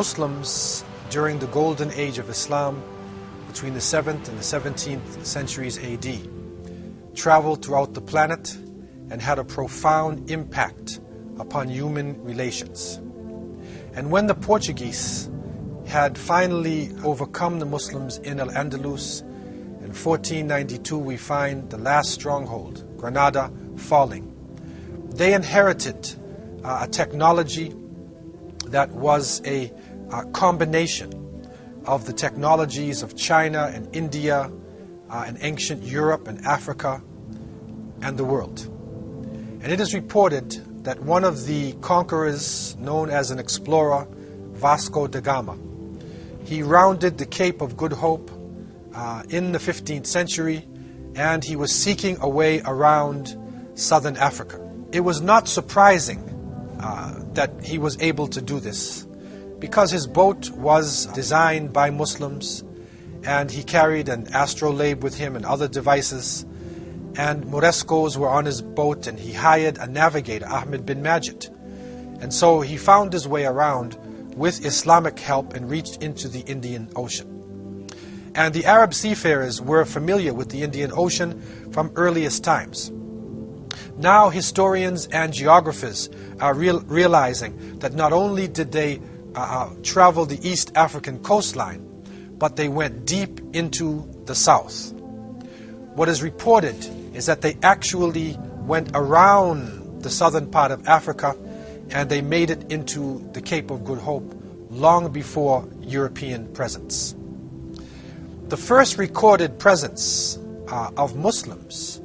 Muslims during the golden age of Islam between the 7th and the 17th centuries AD traveled throughout the planet and had a profound impact upon human relations. And when the Portuguese had finally overcome the Muslims in Al-Andalus, in 1492 we find the last stronghold, Granada, falling. They inherited a technology that was a combination of the technologies of China and India and ancient Europe and Africa and the world. And it is reported that one of the conquerors, known as an explorer, Vasco da Gama, he rounded the Cape of Good Hope in the 15th century, and he was seeking a way around southern Africa. It was not surprising that he was able to do this, because his boat was designed by Muslims, and he carried an astrolabe with him and other devices, and Morescos were on his boat, and he hired a navigator, Ahmed bin Majid. And so he found his way around with Islamic help and reached into the Indian Ocean. And the Arab seafarers were familiar with the Indian Ocean from earliest times. Now historians and geographers are realizing that not only did they travel the East African coastline, but they went deep into the south. What is reported is that they actually went around the southern part of Africa, and they made it into the Cape of Good Hope long before European presence. The first recorded presence of Muslims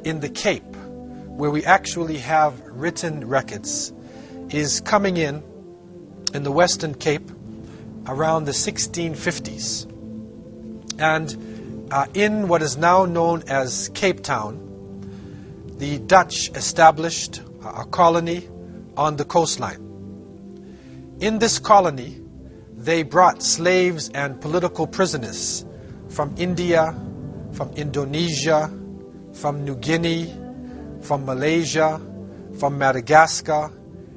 in the Cape, where we actually have written records, is coming in the Western Cape around the 1650s. And in what is now known as Cape Town, the Dutch established a colony on the coastline. In this colony, they brought slaves and political prisoners from India, from Indonesia, from New Guinea, from Malaysia, from Madagascar,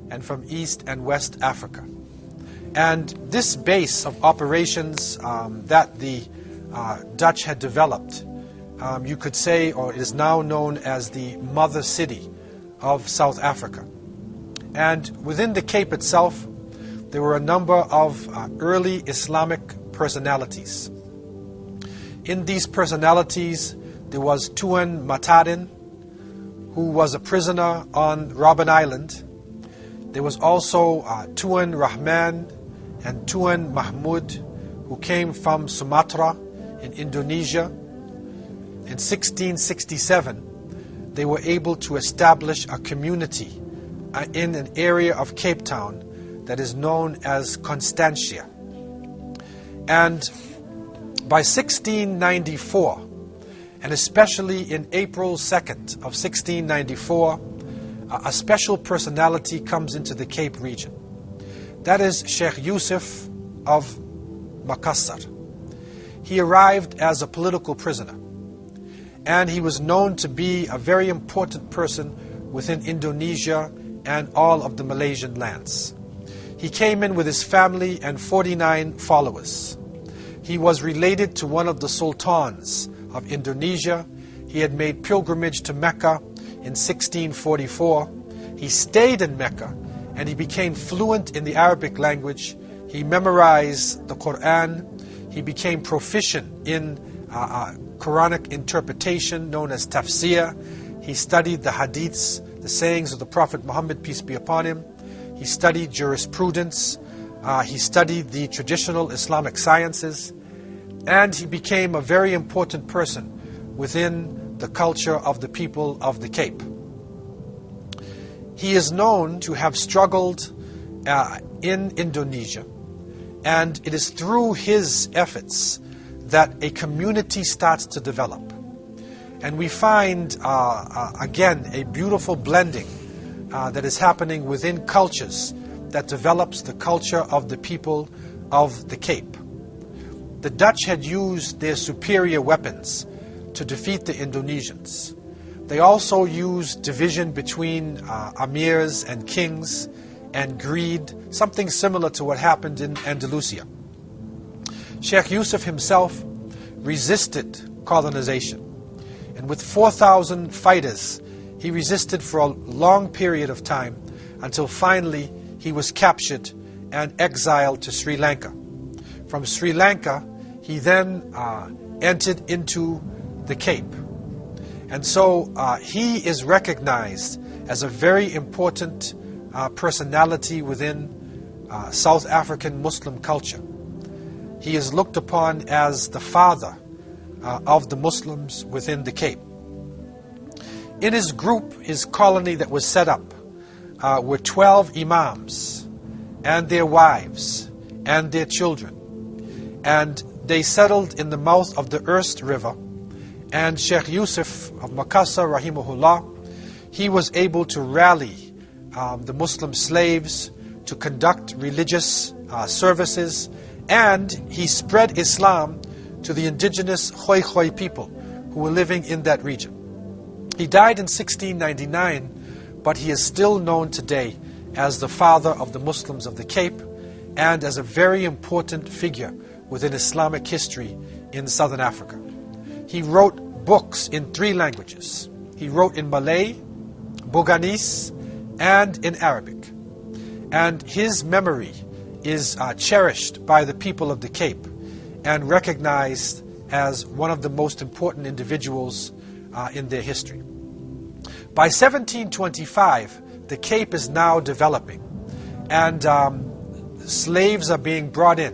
and from East and West Africa. And this base of operations that the Dutch had developed, you could say, or it is now known as the mother city of South Africa. And within the Cape itself, there were a number of early Islamic personalities. In these personalities, there was Tuan Matarin, who was a prisoner on Robben Island. There was also Tuan Rahman and Tuan Mahmud, who came from Sumatra in Indonesia. In 1667, they were able to establish a community in an area of Cape Town that is known as Constantia. And by 1694, and especially in April 2nd of 1694, a special personality comes into the Cape region. That is Sheikh Yusuf of Makassar. He arrived as a political prisoner, and he was known to be a very important person within Indonesia and all of the Malaysian lands. He came in with his family and 49 followers. He was related to one of the sultans of Indonesia. He had made pilgrimage to Mecca in 1644. He stayed in Mecca, and he became fluent in the Arabic language. He memorized the Quran. He became proficient in Quranic interpretation known as tafsir. He studied the hadiths, the sayings of the Prophet Muhammad, peace be upon him. He studied jurisprudence. He studied the traditional Islamic sciences. And he became a very important person within the culture of the people of the Cape. He is known to have struggled in Indonesia. And it is through his efforts that a community starts to develop. And we find, again, a beautiful blending that is happening within cultures that develops the culture of the people of the Cape. The Dutch had used their superior weapons to defeat the Indonesians. They also used division between emirs and kings and greed, something similar to what happened in Andalusia. Sheikh Yusuf himself resisted colonization, and with 4,000 fighters, he resisted for a long period of time until finally he was captured and exiled to Sri Lanka. From Sri Lanka, he then entered into the Cape. And so he is recognized as a very important personality within South African Muslim culture. He is looked upon as the father of the Muslims within the Cape. In his group, his colony that was set up, were 12 imams and their wives and their children. And they settled in the mouth of the Erst River. And Sheikh Yusuf of Makassar, rahimahullah, he was able to rally the Muslim slaves to conduct religious services, and he spread Islam to the indigenous Khoi Khoi people who were living in that region. He died in 1699, but he is still known today as the father of the Muslims of the Cape and as a very important figure within Islamic history in Southern Africa. He wrote books in 3 languages. He wrote in Malay, Boganese, and in Arabic. And his memory is cherished by the people of the Cape and recognized as one of the most important individuals in their history. By 1725, the Cape is now developing, and slaves are being brought in,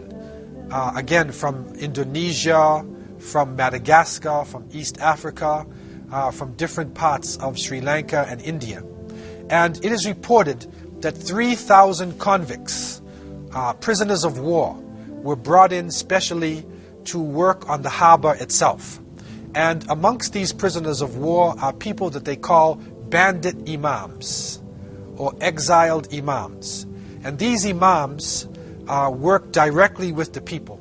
again from Indonesia, from Madagascar, from East Africa, from different parts of Sri Lanka and India. And it is reported that 3,000 convicts, prisoners of war, were brought in specially to work on the harbor itself. And amongst these prisoners of war are people that they call bandit imams or exiled imams. And these imams worked directly with the people.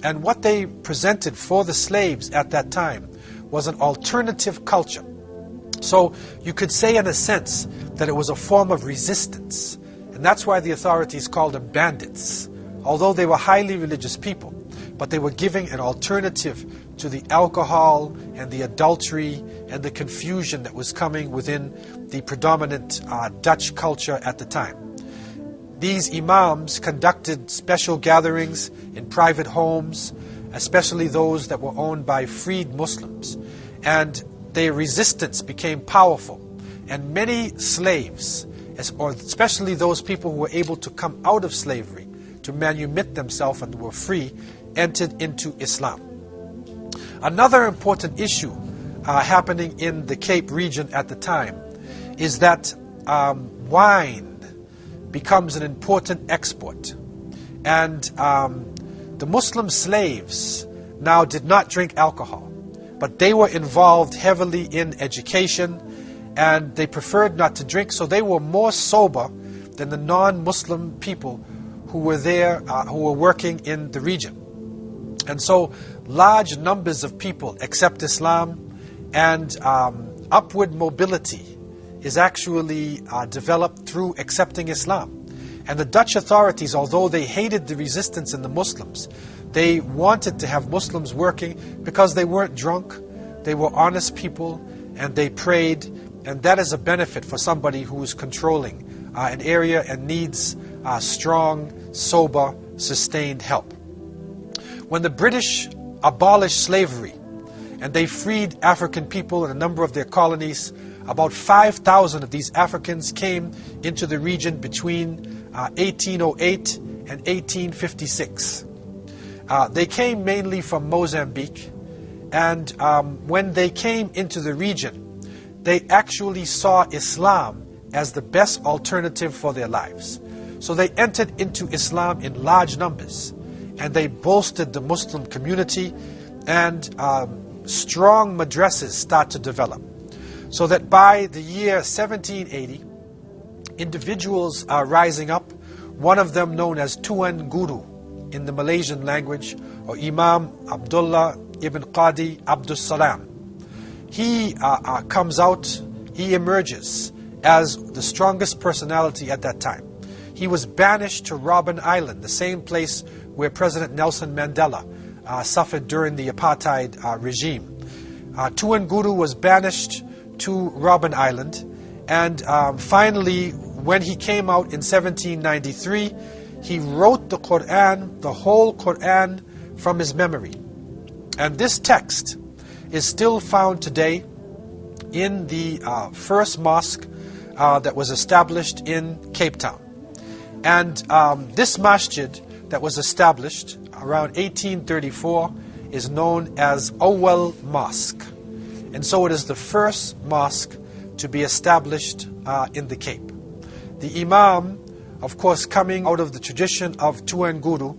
And what they presented for the slaves at that time was an alternative culture. So you could say in a sense that it was a form of resistance. And that's why the authorities called them bandits, although they were highly religious people. But they were giving an alternative to the alcohol and the adultery and the confusion that was coming within the predominant Dutch culture at the time. These imams conducted special gatherings in private homes, especially those that were owned by freed Muslims. And their resistance became powerful. And many slaves, or especially those people who were able to come out of slavery to manumit themselves and were free, entered into Islam. Another important issue happening in the Cape region at the time is that wine becomes an important export. And the Muslim slaves now did not drink alcohol, but they were involved heavily in education, and they preferred not to drink, so they were more sober than the non-Muslim people who were there, who were working in the region. And so large numbers of people accept Islam, and upward mobility is actually developed through accepting Islam. And the Dutch authorities, although they hated the resistance in the Muslims, they wanted to have Muslims working because they weren't drunk, they were honest people, and they prayed. And that is a benefit for somebody who is controlling an area and needs strong, sober, sustained help. When the British abolished slavery and they freed African people in a number of their colonies, about 5,000 of these Africans came into the region between 1808 and 1856. They came mainly from Mozambique, and when they came into the region, they actually saw Islam as the best alternative for their lives. So they entered into Islam in large numbers, and they bolstered the Muslim community, and strong madrasas start to develop. So that by the year 1780, individuals are rising up, one of them known as Tuan Guru in the Malaysian language, or Imam Abdullah ibn Qadi Abdus Salam. He comes out, he emerges as the strongest personality at that time. he was banished to Robben Island, the same place where President Nelson Mandela suffered during the apartheid regime. Tuan Guru was banished to Robben Island, and finally, when he came out in 1793, he wrote the Quran, the whole Quran, from his memory. And this text is still found today in the first mosque that was established in Cape Town. And this masjid that was established around 1834 is known as Awal Mosque. And so it is the first mosque to be established in the Cape. The Imam, of course, coming out of the tradition of Tuan Guru,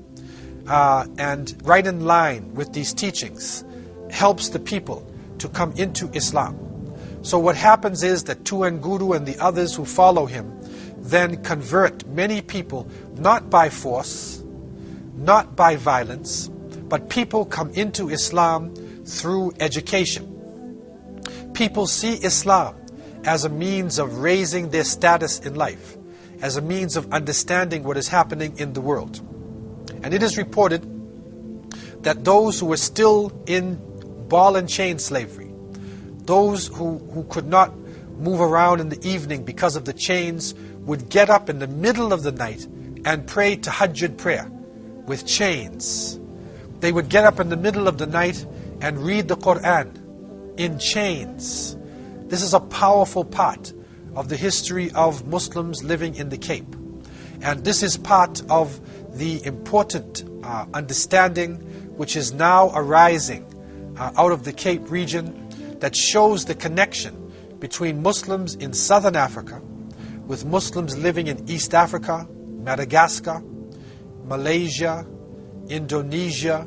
and right in line with these teachings, helps the people to come into Islam. So what happens is that Tuan Guru and the others who follow him then convert many people, not by force, not by violence, but people come into Islam through education. People see Islam as a means of raising their status in life, as a means of understanding what is happening in the world. And it is reported that those who were still in ball and chain slavery, those who could not move around in the evening because of the chains, would get up in the middle of the night and pray tahajjud prayer with chains. They would get up in the middle of the night and read the Quran in chains. This is a powerful part of the history of Muslims living in the Cape. And this is part of the important understanding which is now arising out of the Cape region, that shows the connection between Muslims in Southern Africa with Muslims living in East Africa, Madagascar, Malaysia, Indonesia.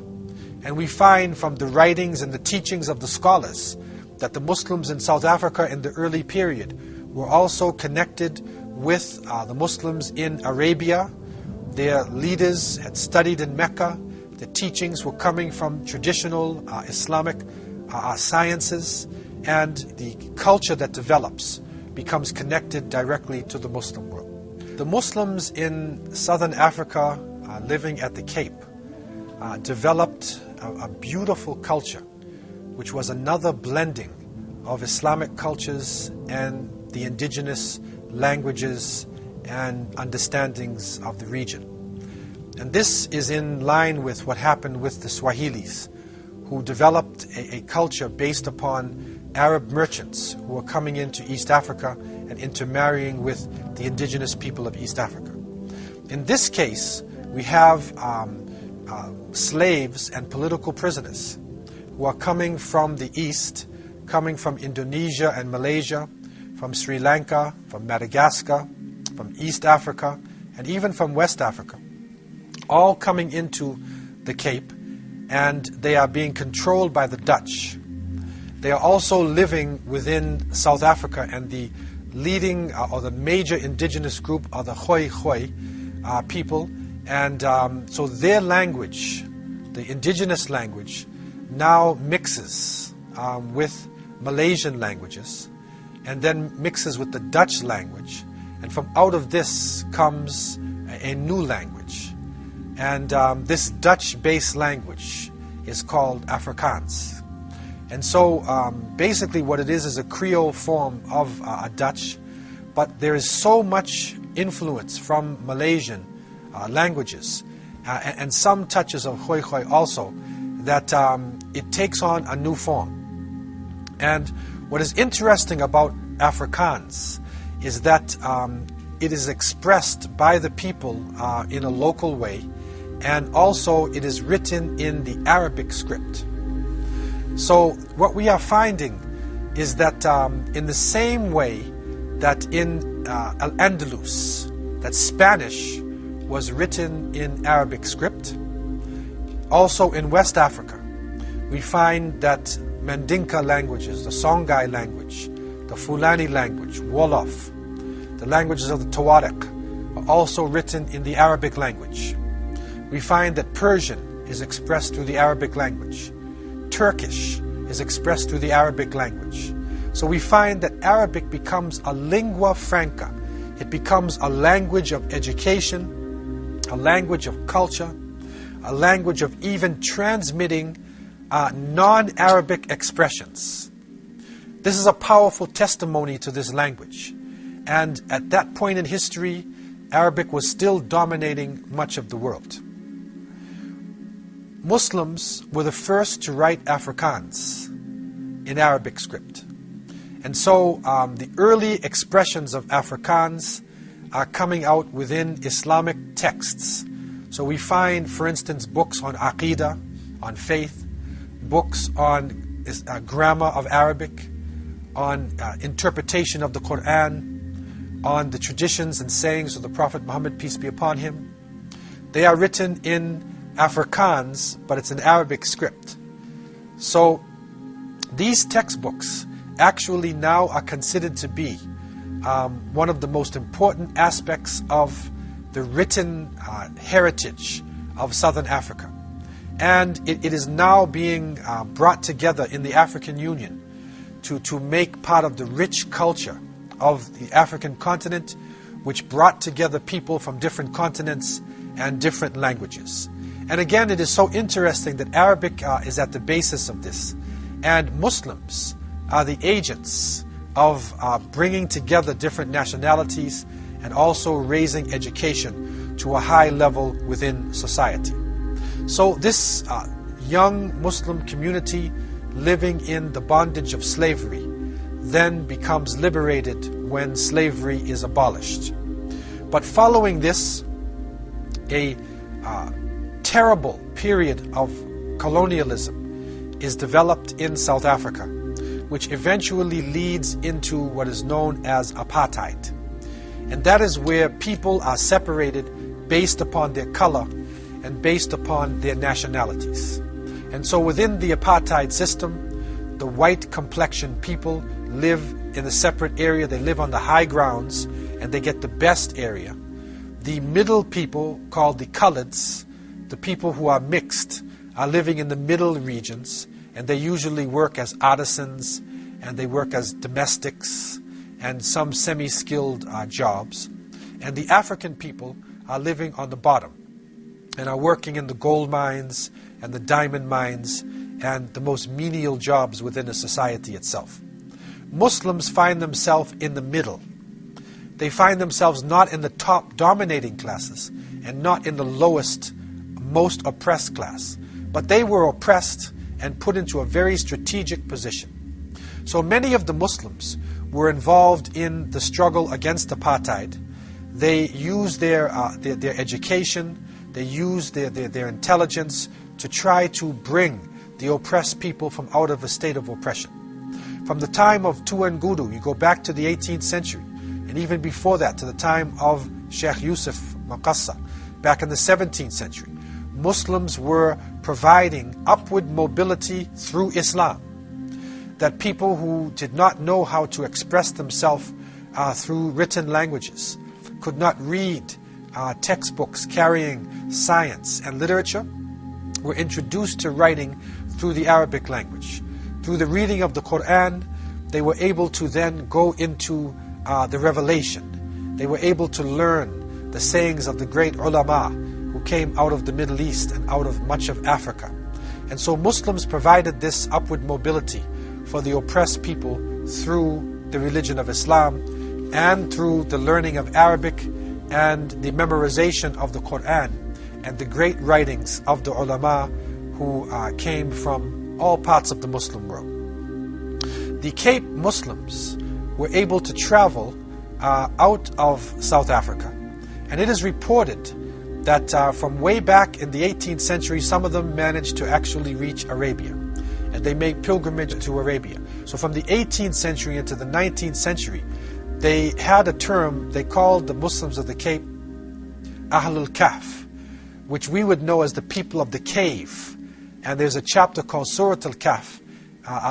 And we find from the writings and the teachings of the scholars that the Muslims in South Africa in the early period were also connected with the Muslims in Arabia. Their leaders had studied in Mecca. The teachings were coming from traditional Islamic sciences, and the culture that develops becomes connected directly to the Muslim world. The Muslims in Southern Africa living at the Cape developed a beautiful culture, which was another blending of Islamic cultures and the indigenous languages and understandings of the region. And this is in line with what happened with the Swahilis, who developed a culture based upon Arab merchants who were coming into East Africa and intermarrying with the indigenous people of East Africa. In this case, we have slaves and political prisoners who are coming from the East, coming from Indonesia and Malaysia, from Sri Lanka, from Madagascar, from East Africa, and even from West Africa, all coming into the Cape, and they are being controlled by the Dutch. They are also living within South Africa, and the leading or the major indigenous group are the Khoi people, and so their language, the indigenous language, now mixes with Malaysian languages, and then mixes with the Dutch language, and from out of this comes a new language. And this Dutch-based language is called Afrikaans. And so basically what it is a Creole form of Dutch, but there is so much influence from Malaysian languages and some touches of Khoi also, that it takes on a new form. And what is interesting about Afrikaans is that it is expressed by the people in a local way, and also it is written in the Arabic script. So what we are finding is that in the same way that in Al-Andalus, that Spanish was written in Arabic script, also in West Africa, we find that Mandinka languages, the Songhai language, the Fulani language, Wolof, the languages of the Tawarik, are also written in the Arabic language. We find that Persian is expressed through the Arabic language. Turkish is expressed through the Arabic language. So we find that Arabic becomes a lingua franca. It becomes a language of education, a language of culture, a language of even transmitting non-Arabic expressions. This is a powerful testimony to this language. And at that point in history, Arabic was still dominating much of the world. Muslims were the first to write Afrikaans in Arabic script. And so the early expressions of Afrikaans are coming out within Islamic texts. So we find, for instance, books on Aqidah, on faith, books on grammar of Arabic, on interpretation of the Quran, on the traditions and sayings of the Prophet Muhammad, peace be upon him. They are written in Afrikaans, but it's an Arabic script. So these textbooks actually now are considered to be one of the most important aspects of the written heritage of Southern Africa. And it is now being brought together in the African Union to make part of the rich culture of the African continent, which brought together people from different continents and different languages. And again, it is so interesting that Arabic is at the basis of this. And Muslims are the agents of bringing together different nationalities and also raising education to a high level within society. So this young Muslim community living in the bondage of slavery then becomes liberated when slavery is abolished. But following this, a terrible period of colonialism is developed in South Africa, which eventually leads into what is known as apartheid. And that is where people are separated based upon their color and based upon their nationalities. And so within the apartheid system, the white complexioned people live in a separate area. They live on the high grounds and they get the best area. The middle people, called the coloreds, the people who are mixed, are living in the middle regions, and they usually work as artisans and they work as domestics and some semi-skilled jobs. And the African people are living on the bottom and are working in the gold mines and the diamond mines and the most menial jobs within a society itself. Muslims find themselves in the middle. They find themselves not in the top dominating classes and not in the lowest, most oppressed class. But they were oppressed and put into a very strategic position. So many of the Muslims were involved in the struggle against apartheid. They used their education, they used their intelligence to try to bring the oppressed people from out of a state of oppression. From the time of Tuangudu, you go back to the 18th century, and even before that, to the time of Sheikh Yusuf Maqassa, back in the 17th century, Muslims were providing upward mobility through Islam. That people who did not know how to express themselves through written languages, could not read textbooks carrying science and literature, were introduced to writing through the Arabic language. Through the reading of the Quran, they were able to then go into the revelation. They were able to learn the sayings of the great ulama who came out of the Middle East and out of much of Africa. And so Muslims provided this upward mobility for the oppressed people through the religion of Islam and through the learning of Arabic and the memorization of the Quran and the great writings of the ulama who came from all parts of the Muslim world. The Cape Muslims were able to travel out of South Africa, and it is reported that from way back in the 18th century, some of them managed to actually reach Arabia, and they made pilgrimage to Arabia. So from the 18th century into the 19th century, they had a term they called the Muslims of the Cape Ahlul Kahf, which we would know as the people of the cave. And there's a chapter called Surat al-Kahf,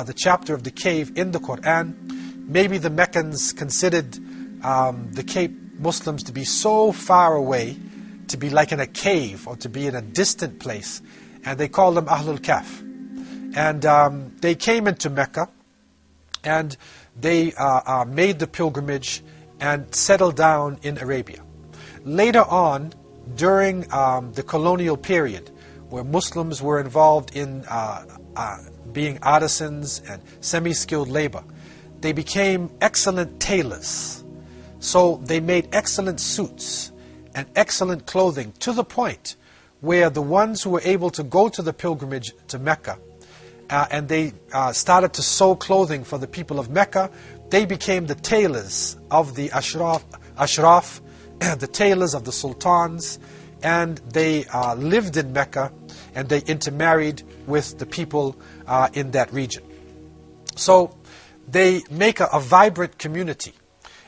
the chapter of the cave in the Quran. Maybe the Meccans considered the Cape Muslims to be so far away, to be like in a cave or to be in a distant place, and they called them Ahlul Kahf. And they came into Mecca, and they made the pilgrimage and settled down in Arabia. Later on, during the colonial period, where Muslims were involved in being artisans and semi-skilled labor, they became excellent tailors. So they made excellent suits and excellent clothing, to the point where the ones who were able to go to the pilgrimage to Mecca and they started to sew clothing for the people of Mecca, they became the tailors of the Ashraf, the tailors of the sultans, and they lived in Mecca and they intermarried with the people in that region. So they make a vibrant community.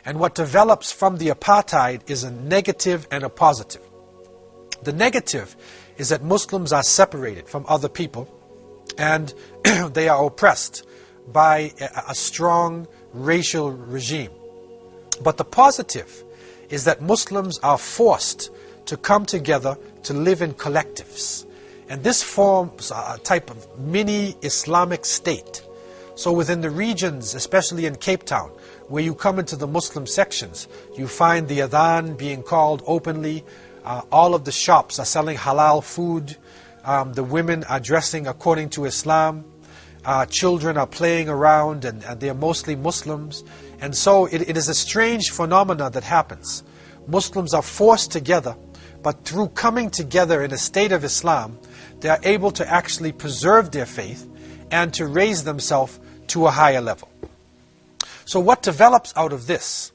And what develops from the apartheid is a negative and a positive. The negative is that Muslims are separated from other people and they are oppressed by a strong racial regime. But the positive is that Muslims are forced to come together to live in collectives. And this forms a type of mini Islamic state. So within the regions, especially in Cape Town, where you come into the Muslim sections, you find the adhan being called openly. All of the shops are selling halal food. The women are dressing according to Islam. Children are playing around, and they're mostly Muslims. And so it is a strange phenomena that happens. Muslims are forced together, but through coming together in a state of Islam, they are able to actually preserve their faith and to raise themselves to a higher level. So what develops out of this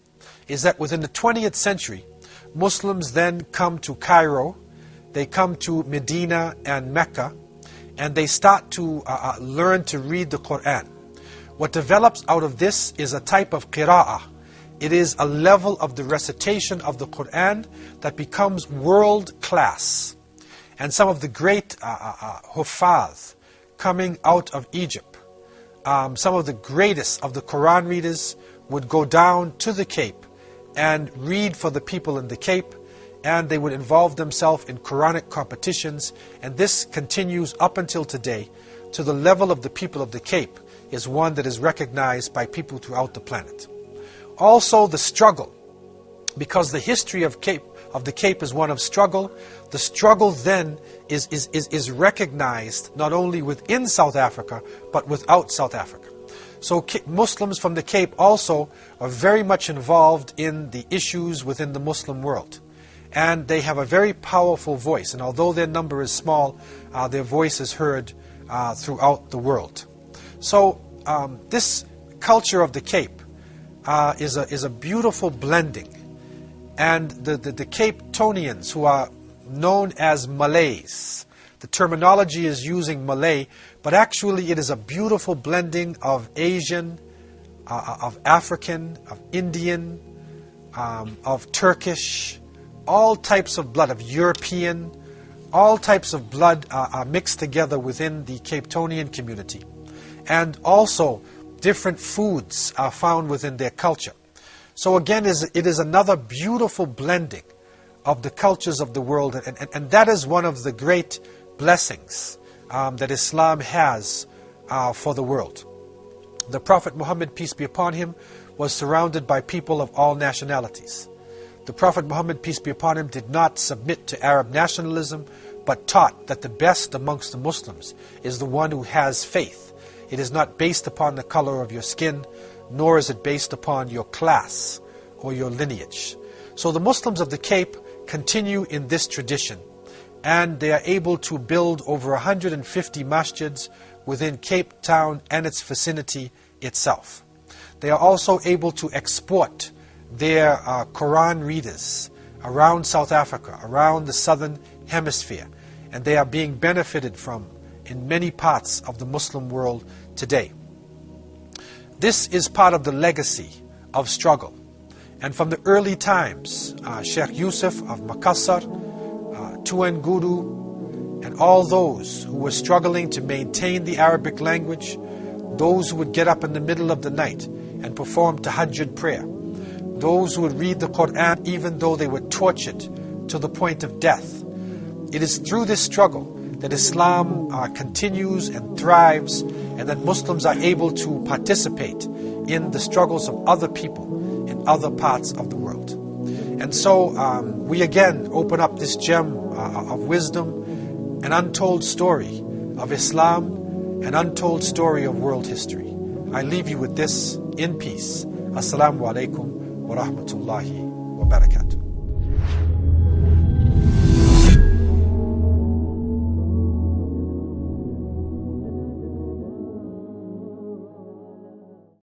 is that within the 20th century, Muslims then come to Cairo, they come to Medina and Mecca, and they start to learn to read the Quran. What develops out of this is a type of qira'ah. It is a level of the recitation of the Quran that becomes world class. And some of the great huffaz coming out of Egypt, some of the greatest of the Quran readers would go down to the Cape and read for the people in the Cape, and they would involve themselves in Quranic competitions, and this continues up until today to the level of the people of the Cape is one that is recognized by people throughout the planet. Also the struggle, because the history of the Cape is one of struggle. The struggle then is recognized not only within South Africa, but without South Africa. So Muslims from the Cape also are very much involved in the issues within the Muslim world. And they have a very powerful voice. And although their number is small, their voice is heard throughout the world. So this culture of the Cape is a beautiful blending. And the Cape Townians, who are known as Malays, the terminology is using Malay, but actually it is a beautiful blending of Asian, of African, of Indian, of Turkish, all types of blood, of European, all types of blood are mixed together within the Cape Townian community. And also different foods are found within their culture. So again, it is another beautiful blending of the cultures of the world, and that is one of the great blessings that Islam has for the world. The Prophet Muhammad, peace be upon him, was surrounded by people of all nationalities. The Prophet Muhammad, peace be upon him, did not submit to Arab nationalism, but taught that the best amongst the Muslims is the one who has faith. It is not based upon the color of your skin, nor is it based upon your class or your lineage. So the Muslims of the Cape continue in this tradition, and they are able to build over 150 masjids within Cape Town and its vicinity itself. They are also able to export their Quran readers around South Africa, around the southern hemisphere, and they are being benefited from in many parts of the Muslim world today. This is part of the legacy of struggle. And from the early times, Sheikh Yusuf of Makassar, Tuan Guru, and all those who were struggling to maintain the Arabic language, those who would get up in the middle of the night and perform tahajjud prayer, those who would read the Quran even though they were tortured to the point of death. It is through this struggle that Islam continues and thrives, and that Muslims are able to participate in the struggles of other people in other parts of the world. And so we again open up this gem of wisdom, an untold story of Islam, an untold story of world history. I leave you with this in peace. Assalamu alaikum wa rahmatullahi wa barakatuh.